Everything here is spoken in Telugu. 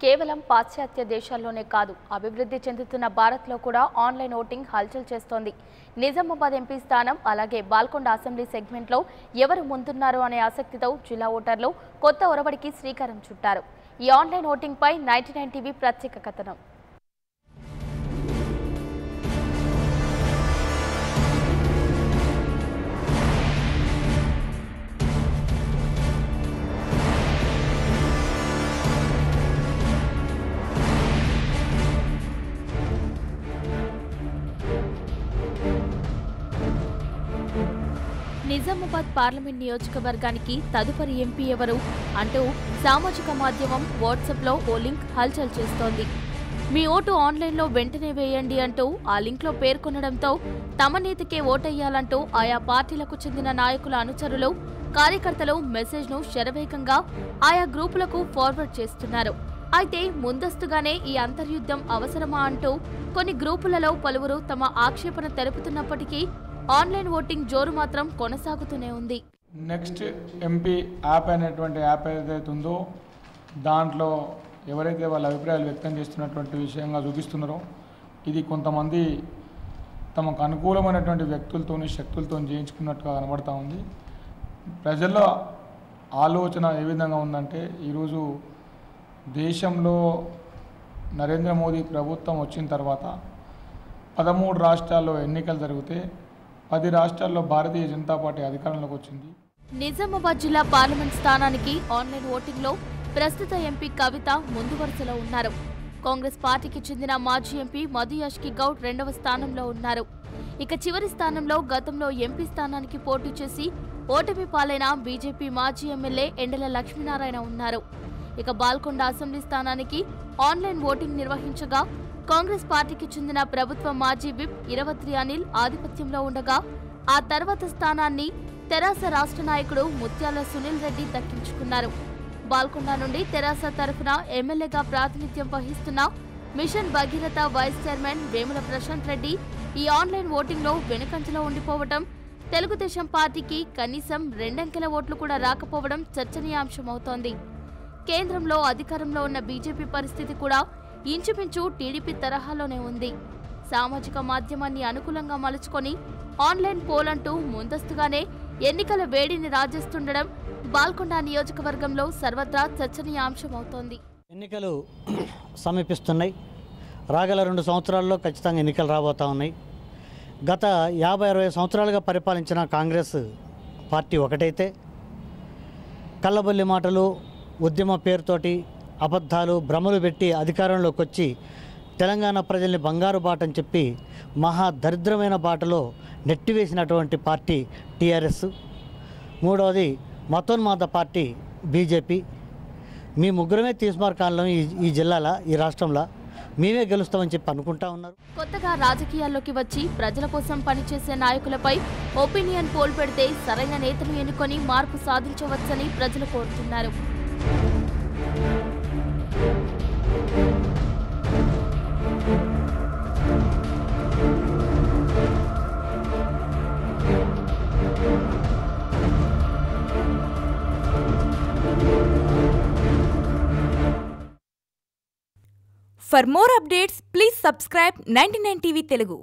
కేవలం పాశ్చాత్య దేశాల్లోనే కాదు, అభివృద్ధి చెందుతున్న భారత్లో కూడా ఆన్లైన్ ఓటింగ్ హల్చల్ చేస్తోంది. నిజామాబాద్ ఎంపీ స్థానం అలాగే బాల్కొండ అసెంబ్లీ సెగ్మెంట్లో ఎవరు ముందున్నారు అనే ఆసక్తితో జిల్లా ఓటర్లు కొత్త ఒరవడికి శ్రీకారం చుట్టారు. ఈ ఆన్లైన్ ఓటింగ్ పై 99 టీవీ ప్రత్యేక కథనం. నిజామాబాద్ పార్లమెంట్ నియోజకవర్గానికి తదుపరి ఎంపీ ఎవరు అంటూ సామాజిక మాధ్యమం వాట్సాప్లో ఓ లింక్ హల్చల్ చేస్తోంది. మీ ఓటు ఆన్లైన్లో వెంటనే వేయండి అంటూ ఆ లింక్లో పేర్కొనడంతో తమ నేతకే ఓటెయ్యాలంటూ ఆయా పార్టీలకు చెందిన నాయకుల అనుచరులు, కార్యకర్తలు మెసేజ్ను శరవేగంగా ఆయా గ్రూపులకు ఫార్వర్డ్ చేస్తున్నారు. అయితే ముందస్తుగానే ఈ అంతర్యుద్ధం అవసరమా అంటూ కొన్ని గ్రూపులలో పలువురు తమ ఆక్షేపణ తెలుపుతున్నప్పటికీ ఆన్లైన్ ఓటింగ్ జోరు మాత్రం కొనసాగుతూనే ఉంది. నెక్స్ట్ ఎంపీ యాప్ అనేటువంటి యాప్ ఏదైతే ఉందో దాంట్లో ఎవరైతే వాళ్ళ అభిప్రాయాలు వ్యక్తం చేస్తున్నటువంటి విషయంగా చూపిస్తున్నారో ఇది కొంతమంది తమకు అనుకూలమైనటువంటి వ్యక్తులతో శక్తులతో చేయించుకున్నట్టుగా కనబడతా ఉంది. ప్రజల్లో ఆలోచన ఏ విధంగా ఉందంటే ఈరోజు దేశంలో నరేంద్ర మోదీ ప్రభుత్వం వచ్చిన తర్వాత 13 రాష్ట్రాల్లో ఎన్నికలు జరిగితే 10 రాష్ట్రాల్లో భారతీయ జనతా పార్టీ అధికారంలోకి వచ్చింది. నిజామాబాద్ జిల్లా పార్లమెంట్ స్థానానికి ఆన్లైన్ ఓటింగ్లో ప్రస్తుత ఎంపీ కవిత ముందు వరుసలో ఉన్నారు. కాంగ్రెస్ పార్టీకి చెందిన మాజీ ఎంపీ మధు యాష్కి గౌడ్ 2వ స్థానంలో ఉన్నారు. ఇక చివరి స్థానంలో గతంలో ఎంపీ స్థానానికి పోటీ చేసి ఓటమి పాలైన బీజేపీ మాజీ ఎమ్మెల్యే ఎండల లక్ష్మీనారాయణ ఉన్నారు. ఇక బాల్కొండ అసెంబ్లీ స్థానానికి ఆన్లైన్ ఓటింగ్ నిర్వహించగా కాంగ్రెస్ పార్టీకి చెందిన ప్రభుత్వ మాజీ విప్ ఇరవత్రి అనిల్ ఆధిపత్యంలో ఉండగా ఆ తర్వాత స్థానాన్ని తెరాస రాష్ట్ర నాయకుడు ముత్యాల సునీల్ రెడ్డి దక్కించుకున్నారు. బాల్కొండ నుండి తెరాస తరఫున ఎమ్మెల్యేగా ప్రాతినిధ్యం వహిస్తున్న mission Bhagiratha vice chairman Vemula Prashant Reddy ఈ ఆన్లైన్ ఓటింగ్లో వెనుకంజలో ఉండిపోవడం, తెలుగుదేశం పార్టీకి కనీసం 2 అంకెల ఓట్లు కూడా రాకపోవడం చర్చనీయాంశమవుతోంది. కేంద్రంలో అధికారంలో ఉన్న బీజేపీ పరిస్థితి కూడా ఇంచుమించు టీడీపీ తరహాలోనే ఉంది. సామాజిక మాధ్యమాన్ని అనుకూలంగా మలుచుకొని ఆన్లైన్ పోల్ అంటూ ముందస్తుగానే ఎన్నికల వేడిని రాజేస్తుండడం బాల్కొండ నియోజకవర్గంలో సర్వత్రా చర్చనీయాంశమవుతోంది. ఎన్నికలు సమీపిస్తున్నాయి. రాగల 2 సంవత్సరాల్లో ఖచ్చితంగా ఎన్నికలు రాబోతా ఉన్నాయి. గత 50-60 సంవత్సరాలుగా పరిపాలించిన కాంగ్రెస్ పార్టీ ఒకటైతే కళ్ళబొల్లి మాటలు, ఉద్యమ పేరుతోటి అబద్ధాలు, భ్రమలు పెట్టి అధికారంలోకి వచ్చి తెలంగాణ ప్రజల్ని బంగారు బాటని చెప్పి మహా దరిద్రమైన బాటలో నెట్టివేసినటువంటి పార్టీ టీఆర్ఎస్. మూడవది మతోన్మాద పార్టీ బీజేపీ. మీ ముగ్గురమే తీర్మార్కాలను ఈ జిల్లాలో, ఈ రాష్ట్రంలో మేమే గెలుస్తామని చెప్పి అనుకుంటా ఉన్నారు. కొత్తగా రాజకీయాల్లోకి వచ్చి ప్రజల కోసం పనిచేసే నాయకులపై ఒపీనియన్ పోల్ పెడితే సరైన నేతను ఎన్నుకొని మార్పు సాధించవచ్చని ప్రజలు కోరుతున్నారు. For more updates, please subscribe 99 TV Telugu.